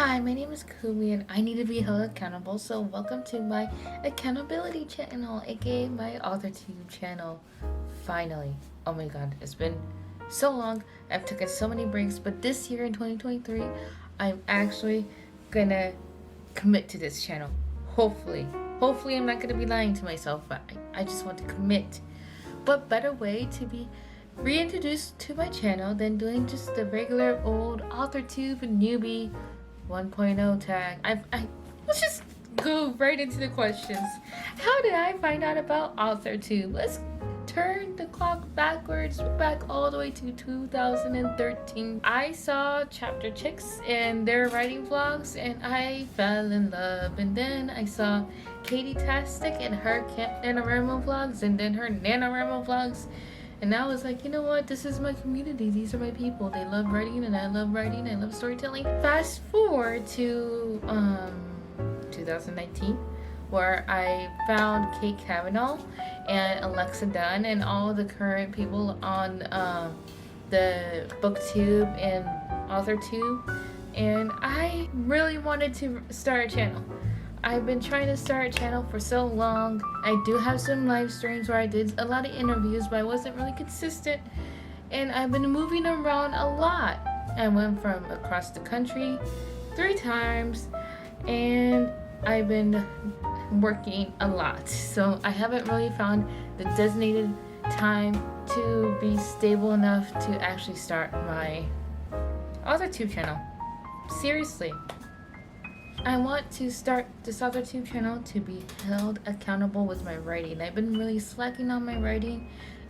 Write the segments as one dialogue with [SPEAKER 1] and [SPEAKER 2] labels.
[SPEAKER 1] Hi, my name is Kumi and I need to be held accountable, so welcome to my accountability channel, aka my Authortube channel. Finally. Oh my god, it's been so long. I've taken so many breaks, but this year in 2023, I'm actually gonna commit to this channel. Hopefully I'm not gonna be lying to myself, but I just want to commit. What better way to be reintroduced to my channel than doing just the regular old Authortube Newbie 1.0 tag. Let's just go right into the questions. How did I find out about Authortube? Let's turn the clock backwards, back all the way to 2013. I saw Chapter Chicks and their writing vlogs and I fell in love. And then I saw Katie Tastic and her Camp NaNoWriMo vlogs and then her NaNoWriMo vlogs. And I was like, you know what? This is my community. These are my people. They love writing and I love writing. I love storytelling. Fast forward to 2019, where I found Kate Kavanaugh and Alexa Dunn and all the current people on the BookTube and AuthorTube. And I really wanted to start a channel. I've been trying to start a channel for so long. I do have some live streams where I did a lot of interviews, but I wasn't really consistent. And I've been moving around a lot. I went from across the country 3 times, and I've been working a lot. So I haven't really found the designated time to be stable enough to actually start my Authortube channel. Seriously. I want to start this Authortube channel to be held accountable with my writing. I've been really slacking on my writing,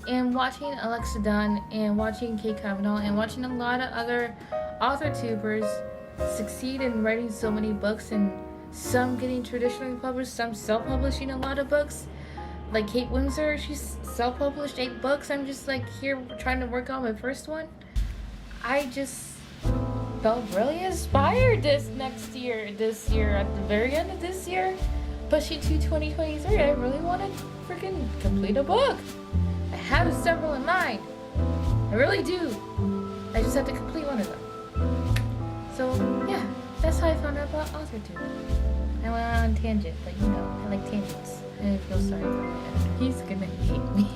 [SPEAKER 1] and watching Alexa Dunn and watching Kate Kavanaugh and watching a lot of other Authortubers succeed in writing so many books, and some getting traditionally published, some self-publishing a lot of books. Like Kate Windsor, she's self-published 8 books. I'm just like here trying to work on my first one. I just felt really inspired this year at the very end of this year, pushing to 2023. I really want to freaking complete a book. I have several in mind. I really do. I just have to complete one of them. So yeah, that's how I found out about Authortube. I went on a tangent, but you know, I like tangents. I feel sorry for my editor. He's gonna hate me.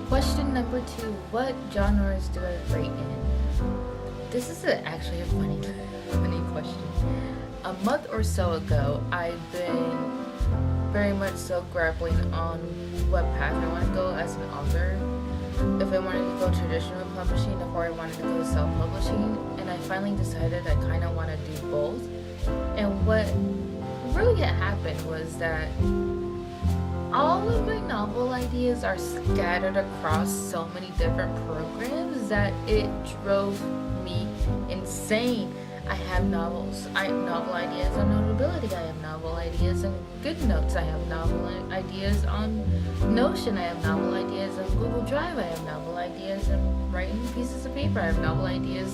[SPEAKER 1] Question number 2, what genres do I write in? This is actually a funny question. A month or so ago, I've been very much so grappling on what path I want to go as an author. If I wanted to go traditional publishing or I wanted to go self-publishing, and I finally decided I kind of want to do both. And what really had happened was that all of my novel ideas are scattered across so many different programs that it drove me insane. I have novel ideas on Notability. I have novel ideas on GoodNotes. I have novel ideas on Notion. I have novel ideas on Google Drive. I have novel ideas on writing pieces of paper. I have novel ideas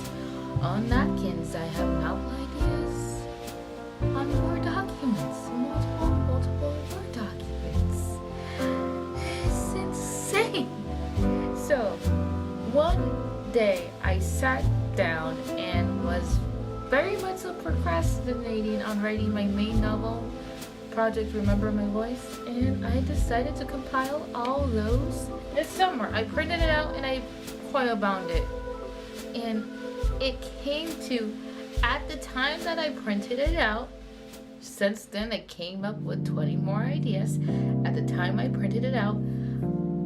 [SPEAKER 1] on napkins. I have novel ideas on Word documents. Multiple Word documents. It's insane. So, one day I sat down and was very much so procrastinating on writing my main novel project, Remember My Voice, and I decided to compile all those this summer. I printed it out and I coil bound it, and it came to, at the time that I printed it out, since then I came up with 20 more ideas. At the time I printed it out,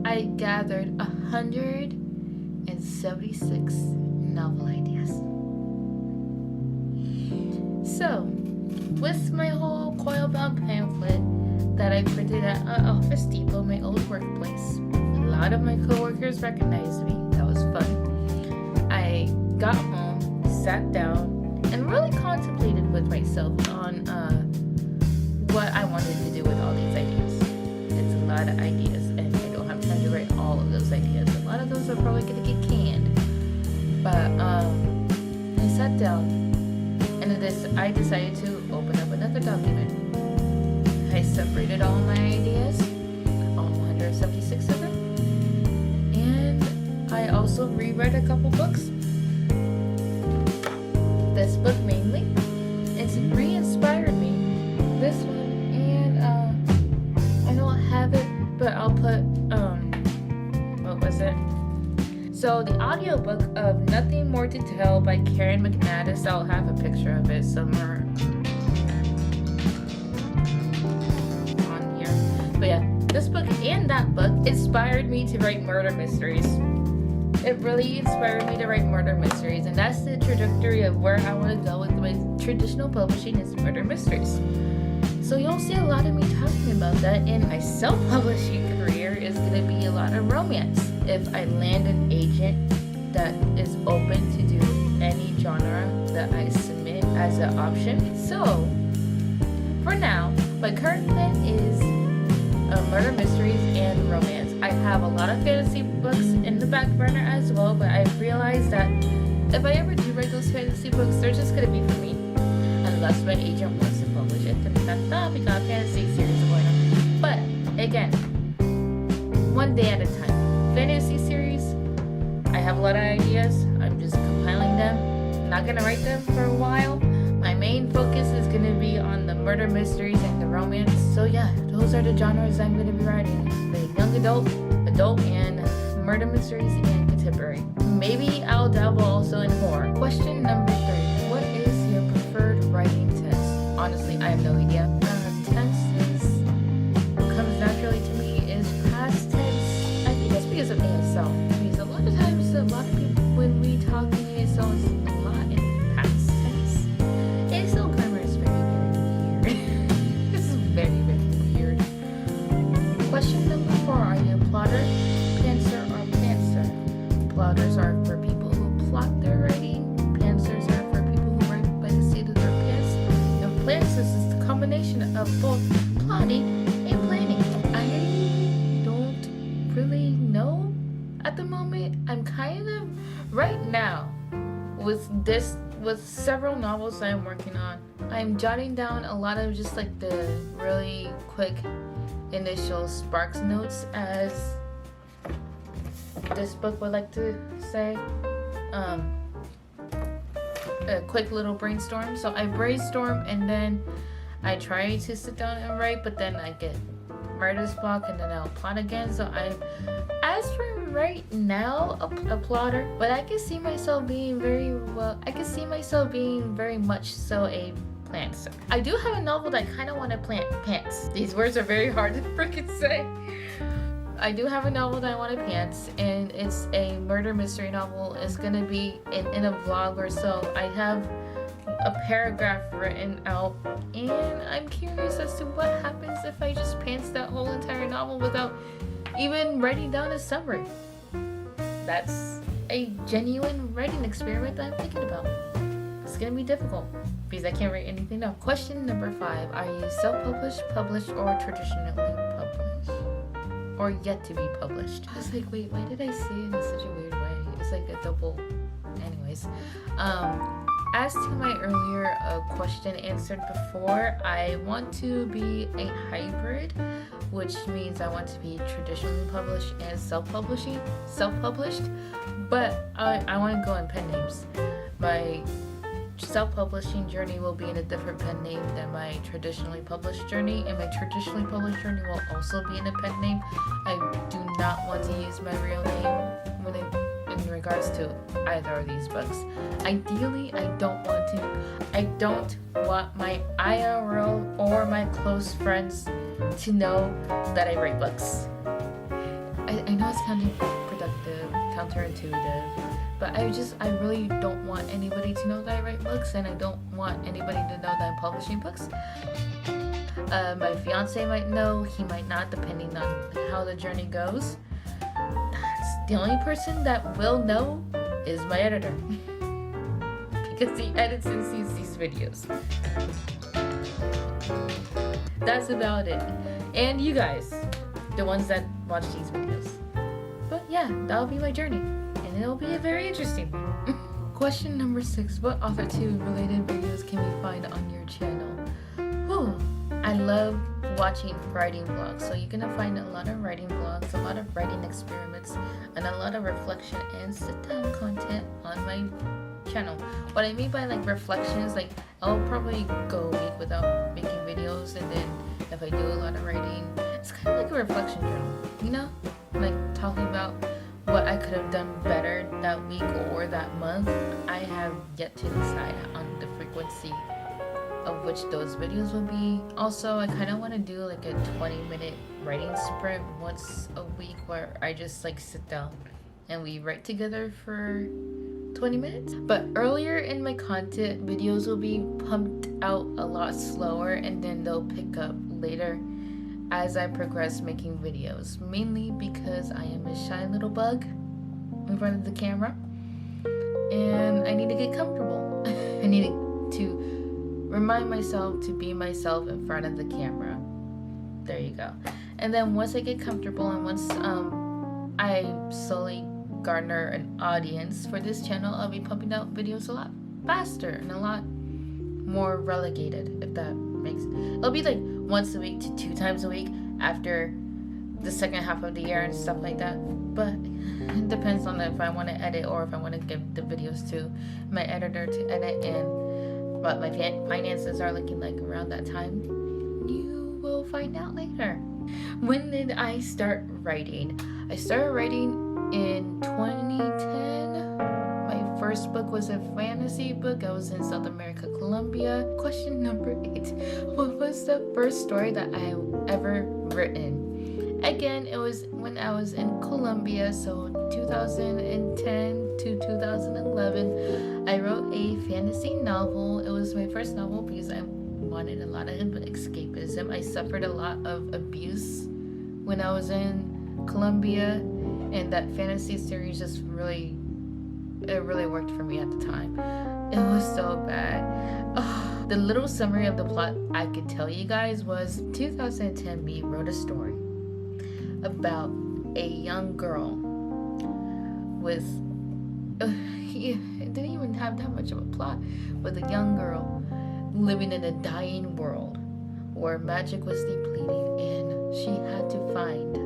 [SPEAKER 1] I gathered 176 novel ideas. So, with my whole coil-bound pamphlet that I printed at Office Depot, my old workplace, a lot of my coworkers recognized me. That was fun. I got home, sat down, and really contemplated with myself on what I wanted to do with all these ideas. It's a lot of ideas, and I don't have time to write all of those ideas. A lot of those are probably going to get canned. But I sat down, and I decided to open up another document. I separated all my ideas, all 176 of them, and I also also reread a couple books. This book mainly. It's re-inspired me. This one, and I don't have it, but I'll put what was it? So the audiobook of Nothing More to Tell by Karen McManus, I'll have a picture of it somewhere on here. But yeah, this book and that book inspired me to write murder mysteries. It really inspired me to write murder mysteries, and that's the trajectory of where I want to go with my traditional publishing is murder mysteries. So you'll see a lot of me talking about that, and my self-publishing career is going to be a lot of romance. If I land an agent that is open to do any genre that I submit as an option. So, for now, my current plan is murder mysteries and romance. I have a lot of fantasy books in the back burner as well, but I've realized that if I ever do write those fantasy books, they're just going to be for me. Unless my agent wants to publish it, then we got a fantasy series going on. But, again, one day at a time. Fantasy series, I have a lot of ideas. I'm just compiling them. I'm not going to write them for a while. My main focus is going to be on the murder mysteries and the romance. So yeah, those are the genres I'm going to be writing. The young adult, and murder mysteries and contemporary. Maybe I'll dabble also in horror. Question number 3. What is your preferred writing tense? Honestly, I have no idea. Tenses comes naturally to me is past tense. I think it's because of ASL. Because a lot of times, a lot of people, when we talk in ASL, it's a lot in past tense. ASL grammar is very, very weird. This is very, very weird. Question number 4. Are you a plotter, pantser, or pantser? Plotters are for people who plot their writing. Pantsers are for people who write by the seat of their pants. And pantsers is the combination of both plotting and planning. I don't really know at the moment. I'm kind of right now with several novels that I'm working on. I'm jotting down a lot of just like the really quick initial sparks notes, as this book would like to say. A quick little brainstorm. So I brainstorm and then I try to sit down and write, but then I get writer's block and then I'll plot again. So as for right now, a plotter, but I can see myself being very much so a plantser. I do have a novel that I kind of want to pants. These words are very hard to freaking say. I do have a novel that I want to pants, and it's a murder mystery novel. It's gonna be in a vlog or so. I have a paragraph written out, and I'm curious as to what happens if I just pants that whole entire novel without even writing down a summary. That's a genuine writing experiment that I'm thinking about. It's gonna be difficult because I can't write anything down. Question number 5. Are you self-published, published, or traditionally published? Or yet to be published? I was like, wait, why did I say it in such a weird way? It's like a double. Anyways, as to my earlier question answered before, I want to be a hybrid, which means I want to be traditionally published and self-published, but I want to go in pen names. My self-publishing journey will be in a different pen name than my traditionally published journey, and my traditionally published journey will also be in a pen name. I do not want to use my real name in regards to either of these books. Ideally, I don't want my IRL or my close friends to know that I write books. I know it's kind of counterintuitive, but I really don't want anybody to know that I write books, and I don't want anybody to know that I'm publishing books. My fiance might know, he might not, depending on how the journey goes. The only person that will know is my editor, because he edits and sees these videos. That's about it. And you guys, the ones that watch these videos. But yeah, that'll be my journey, and it'll be a very interesting one. Question number 6. What Authortube related videos can we find on your channel? Whew, I love watching writing vlogs. So you're gonna find a lot of writing vlogs, a lot of writing experiments, and a lot of reflection and sit down content on my channel. What I mean by like reflections, like I'll probably go a week without making videos, and then if I do a lot of writing, it's kind of like a reflection journal, you know, like talking about what I could have done better that week or that month. I have yet to decide on the frequency of which those videos will be. Also, I kind of want to do like a 20-minute writing sprint once a week where I just like sit down and we write together for 20 minutes. But earlier in my content, videos will be pumped out a lot slower, and then they'll pick up later as I progress making videos, mainly because I am a shy little bug in front of the camera and I need to get comfortable. I need to remind myself to be myself in front of the camera. There you go. And then once I get comfortable and once I slowly garner an audience for this channel, I'll be pumping out videos a lot faster and a lot more relegated, if that makes it. It'll be like once a week to 2 times a week after the second half of the year and stuff like that. But it depends on if I want to edit or if I want to give the videos to my editor to edit, and what my finances are looking like around that time. You will find out later. When did I start writing? I started writing in 2010. My first book was a fantasy book. I was in South America, Colombia. Question number 8. What was the first story that I ever written? Again, it was when I was in Colombia, so 2010 to 2011. I wrote a fantasy novel. It was my first novel because I wanted a lot of escapism. I suffered a lot of abuse when I was in Colombia, and that fantasy series just really worked for me at the time. It was so bad. Oh, the little summary of the plot I could tell you guys was 2010 me wrote a story about a young girl with it didn't even have that much of a plot, with a young girl living in a dying world where magic was depleting, and she had to find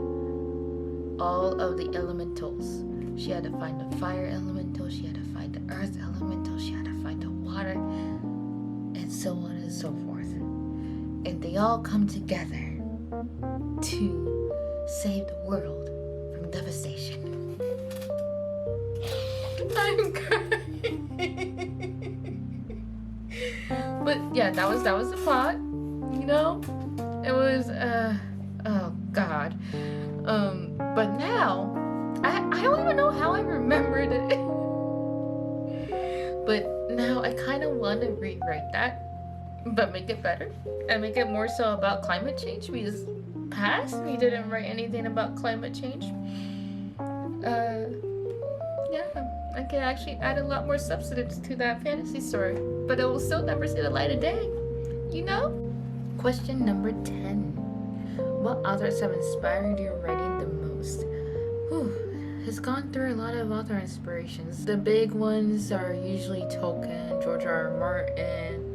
[SPEAKER 1] all of the elementals. She had to find the fire elemental, she had to find the earth elemental, she had to find the water, and so on and so forth. And they all come together to save the world from devastation. I'm crying. But yeah, that was the plot. You know, it was oh god. But now I don't even know how I remembered it. But now I kind of want to rewrite that, but make it better and make it more so about climate change, because past we didn't write anything about climate change. Yeah, I can actually add a lot more substance to that fantasy story, but it will still never see the light of day, you know? Question number 10. What authors have inspired your writing the most? Whew, it's gone through a lot of author inspirations. The big ones are usually Tolkien, George R.R. Martin.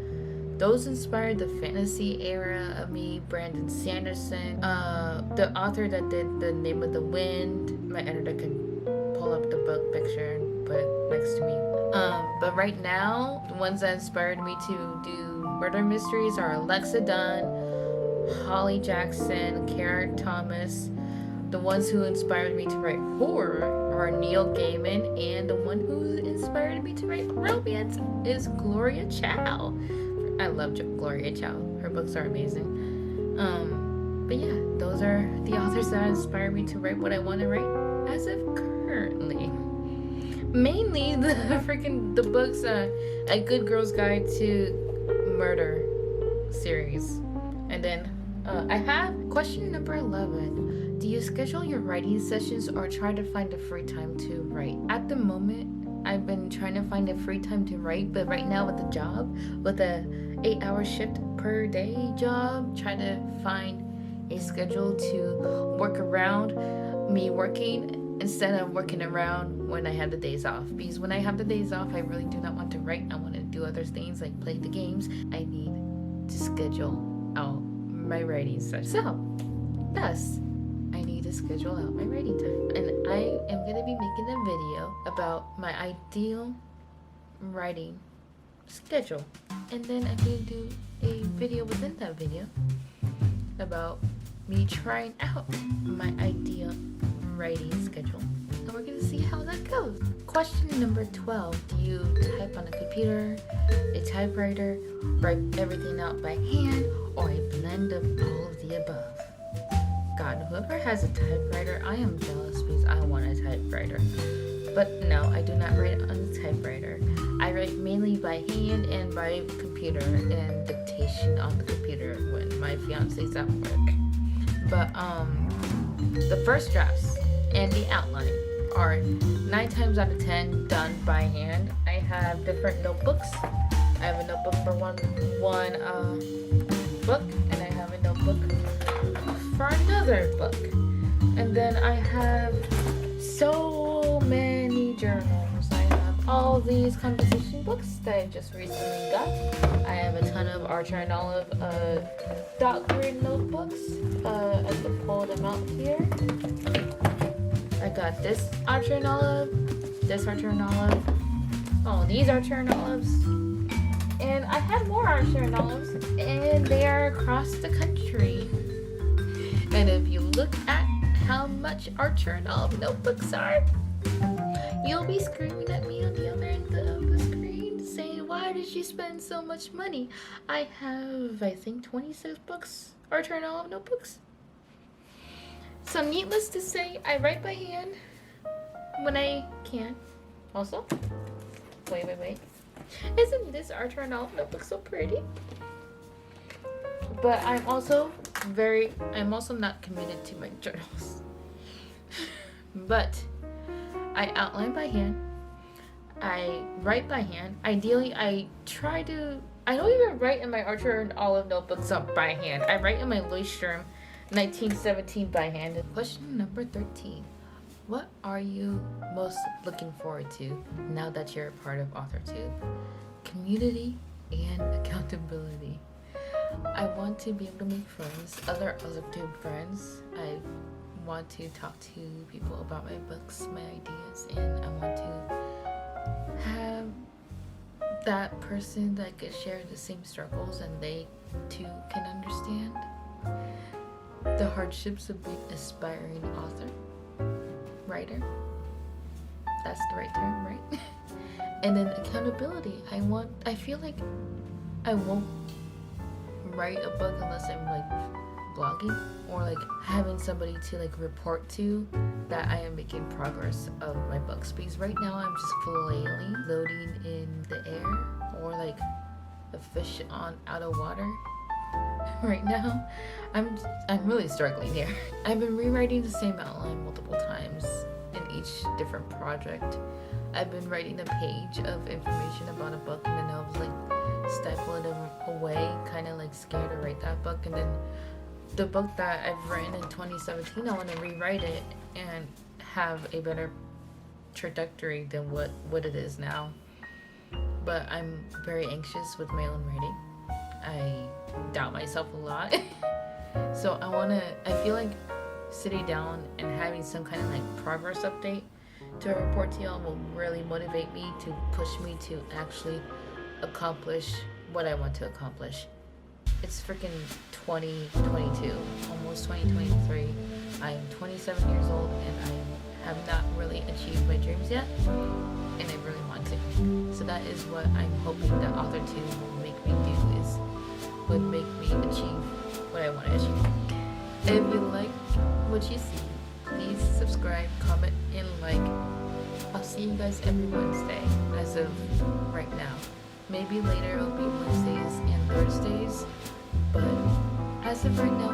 [SPEAKER 1] Those inspired the fantasy era of me. Brandon Sanderson, the author that did The Name of the Wind. My editor could pull up the book picture and put it next to me. But right now, the ones that inspired me to do murder mysteries are Alexa Dunn, Holly Jackson, Kara Thomas. The ones who inspired me to write horror are Neil Gaiman, and the one who inspired me to write romance is Gloria Chow. I love Gloria Chow. Her books are amazing. But yeah, those are the authors that inspire me to write what I want to write as of currently. Mainly the books, A Good Girl's Guide to Murder series. And then I have question number 11. Do you schedule your writing sessions or try to find a free time to write? At the moment, I've been trying to find a free time to write, but right now with the job, with a 8-hour shift per day job, trying to find a schedule to work around me working instead of working around when I have the days off. Because when I have the days off, I really do not want to write. I want to do other things like play the games. I need to schedule out my writing session. So, thus, I need to schedule out my writing time. And I am going to be making a video about my ideal writing schedule. And then I'm going to do a video within that video about me trying out my ideal writing schedule. And we're going to see how that goes. Question number 12. Do you type on a computer, a typewriter, write everything out by hand, or a blend of all of the above? God, whoever has a typewriter, I am jealous because I want a typewriter. But no, I do not write on a typewriter. I write mainly by hand and by computer and dictation on the computer when my fiance's at work. But the first drafts and the outline are 9 times out of 10 done by hand. I have different notebooks. I have a notebook for one book, and I have a notebook for another book. And then I have so many journals. I have all these composition books that I just recently got. I have a ton of Archer and Olive dot grid notebooks. I can pull them out here. I got this Archer and Olive, this Archer and Olive, oh, these Archer and Olives, and I have more Archer and Olives, and they are across the country. And if you look at how much Archer and Olive notebooks are, you'll be screaming at me on the other end of the screen saying, why did you spend so much money? I have, I think, 26 books, Archer and Olive notebooks. So needless to say, I write by hand when I can. Also, wait. Isn't this Archer and Olive notebook so pretty? But I'm also not committed to my journals. But I outline by hand. I write by hand. Ideally, I don't even write in my Archer and Olive notebooks up by hand. I write in my Leuchtturm 1917 by hand. Question number 13. What are you most looking forward to now that you're a part of Authortube? Community and accountability. I want to be able to make friends, other Authortube friends. I want to talk to people about my books, my ideas, and I want to have that person that could share the same struggles and they too can understand the hardships of being an aspiring author, writer. That's the right term, right? And then accountability. I feel like I won't write a book unless I'm like blogging or like having somebody to like report to that I am making progress of my books. Because right now I'm just flailing, floating in the air, or like a fish out of water. Right now, I'm really struggling here. I've been rewriting the same outline multiple times in each different project. I've been writing a page of information about a book, and then I was like stifling it away, kind of like scared to write that book. And then the book that I've written in 2017, I want to rewrite it and have a better trajectory than what it is now. But I'm very anxious with my own writing. I doubt myself a lot. So I feel like sitting down and having some kind of like progress update to report to y'all will really motivate me, to push me to actually accomplish what I want to accomplish. It's freaking 2022, almost 2023. I am 27 years old and I have not really achieved my dreams yet, and I really want to. So that is what I'm hoping that Authortube will make me do, would make me achieve what I want to achieve. If you like what you see, please subscribe, comment, and like. I'll see you guys every Wednesday as of right now. Maybe later it'll be Wednesdays and Thursdays, but as of right now,